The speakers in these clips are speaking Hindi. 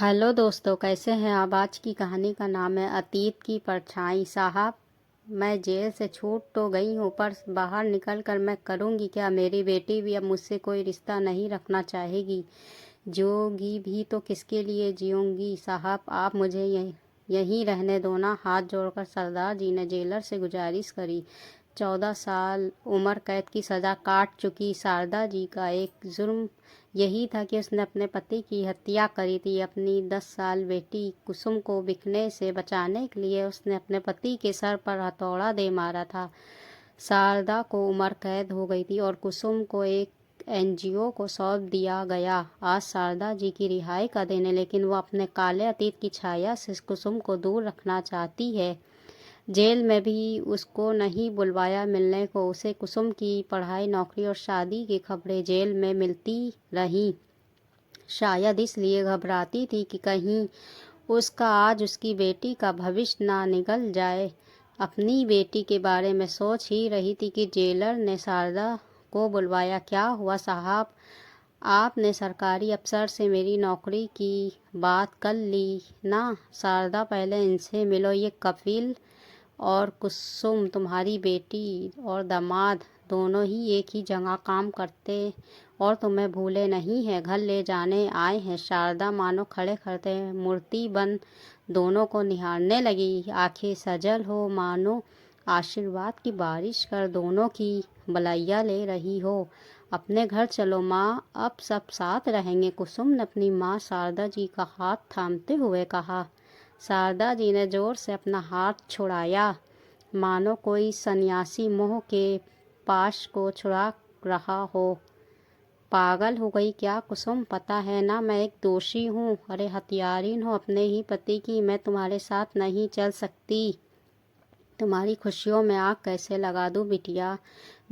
हेलो दोस्तों, कैसे हैं आप। आज की कहानी का नाम है अतीत की परछाई। साहब, मैं जेल से छूट तो गई हूँ, पर बाहर निकल कर मैं करूँगी क्या। मेरी बेटी भी अब मुझसे कोई रिश्ता नहीं रखना चाहेगी। जियोगी भी तो किसके लिए जियूंगी। साहब, आप मुझे यहीं रहने दो ना। हाथ जोड़कर सरदार जी ने जेलर से गुजारिश करी। 14 साल उम्र कैद की सज़ा काट चुकी शारदा जी का एक जुर्म यही था कि उसने अपने पति की हत्या करी थी। अपनी 10 साल बेटी कुसुम को बिकने से बचाने के लिए उसने अपने पति के सर पर हथौड़ा दे मारा था। शारदा को उम्र कैद हो गई थी और कुसुम को एक एनजीओ को सौंप दिया गया। आज शारदा जी की रिहाई का दिन है, लेकिन वो अपने काले अतीत की छाया से कुसुम को दूर रखना चाहती है। जेल में भी उसको नहीं बुलवाया मिलने को। उसे कुसुम की पढ़ाई, नौकरी और शादी की खबरें जेल में मिलती रहीं। शायद इसलिए घबराती थी कि कहीं उसका आज उसकी बेटी का भविष्य ना निकल जाए। अपनी बेटी के बारे में सोच ही रही थी कि जेलर ने शारदा को बुलवाया। क्या हुआ साहब, आपने सरकारी अफसर से मेरी नौकरी की बात कर ली ना। शारदा, पहले इनसे मिलो। ये कपिल और कुसुम तुम्हारी बेटी और दामाद दोनों ही एक ही जगह काम करते और तुम्हें भूले नहीं है, घर ले जाने आए हैं। शारदा मानो खड़े खड़े मूर्ति बन दोनों को निहारने लगी। आंखें सजल हो, मानो आशीर्वाद की बारिश कर दोनों की भलाइयाँ ले रही हो। अपने घर चलो माँ, अब सब साथ रहेंगे। कुसुम ने अपनी माँ शारदा जी का हाथ थामते हुए कहा। शारदा जी ने जोर से अपना हाथ छुड़ाया, मानो कोई सन्यासी मोह के पाश को छुड़ा रहा हो। पागल हो गई क्या कुसुम, पता है ना मैं एक दोषी हूँ। अरे हत्यारीन हूँ अपने ही पति की। मैं तुम्हारे साथ नहीं चल सकती। तुम्हारी खुशियों में आग कैसे लगा दूँ बिटिया।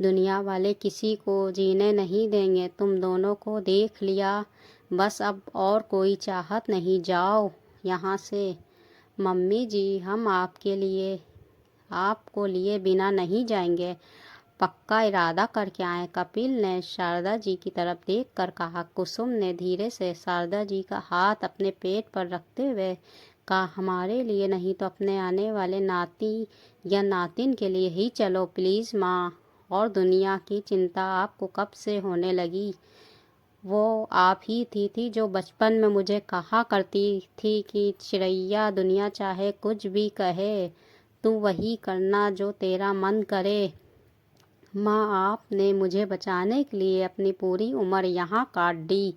दुनिया वाले किसी को जीने नहीं देंगे। तुम दोनों को देख लिया, बस अब और कोई चाहत नहीं। जाओ यहाँ से। मम्मी जी, हम आपको लिए बिना नहीं जाएंगे। पक्का इरादा करके आए, कपिल ने शारदा जी की तरफ देखकर कहा। कुसुम ने धीरे से शारदा जी का हाथ अपने पेट पर रखते हुए कहा, हमारे लिए नहीं तो अपने आने वाले नाती या नातिन के लिए ही चलो प्लीज़ माँ। और दुनिया की चिंता आपको कब से होने लगी। वो आप ही थी जो बचपन में मुझे कहा करती थी कि चिड़ैया दुनिया चाहे कुछ भी कहे, तू वही करना जो तेरा मन करे। माँ, आपने मुझे बचाने के लिए अपनी पूरी उम्र यहाँ काट दी।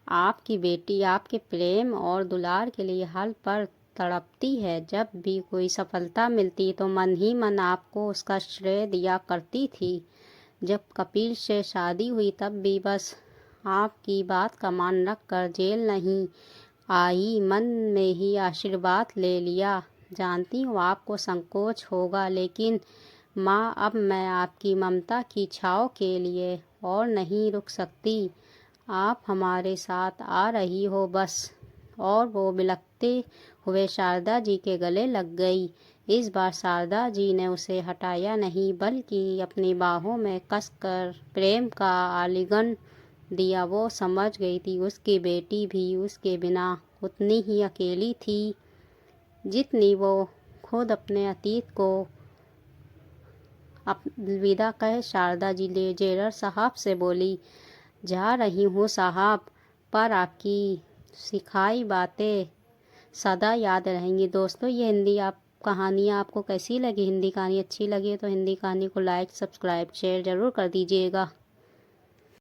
आपकी बेटी आपके प्रेम और दुलार के लिए हल पर तड़पती है। जब भी कोई सफलता मिलती तो मन ही मन आपको उसका श्रेय दिया करती थी। जब कपिल से शादी हुई तब भी बस आपकी बात का मान रख कर जेल नहीं आई, मन में ही आशीर्वाद ले लिया। जानती हूँ आपको संकोच होगा, लेकिन माँ, अब मैं आपकी ममता की छाँव के लिए और नहीं रुक सकती। आप हमारे साथ आ रही हो बस। और वो बिलखते हुए शारदा जी के गले लग गई। इस बार शारदा जी ने उसे हटाया नहीं, बल्कि अपनी बाहों में कसकर प्रेम का आलिंगन दिया। वो समझ गई थी उसकी बेटी भी उसके बिना उतनी ही अकेली थी जितनी वो खुद अपने अतीत को अलविदा कह शारदा जी ले जेलर साहब से बोली, जा रही हूँ साहब, पर आपकी सिखाई बातें सदा याद रहेंगी। दोस्तों, ये हिंदी कहानियाँ आपको कैसी लगी। हिंदी कहानी अच्छी लगी है तो हिंदी कहानी को लाइक, सब्सक्राइब, शेयर ज़रूर कर दीजिएगा।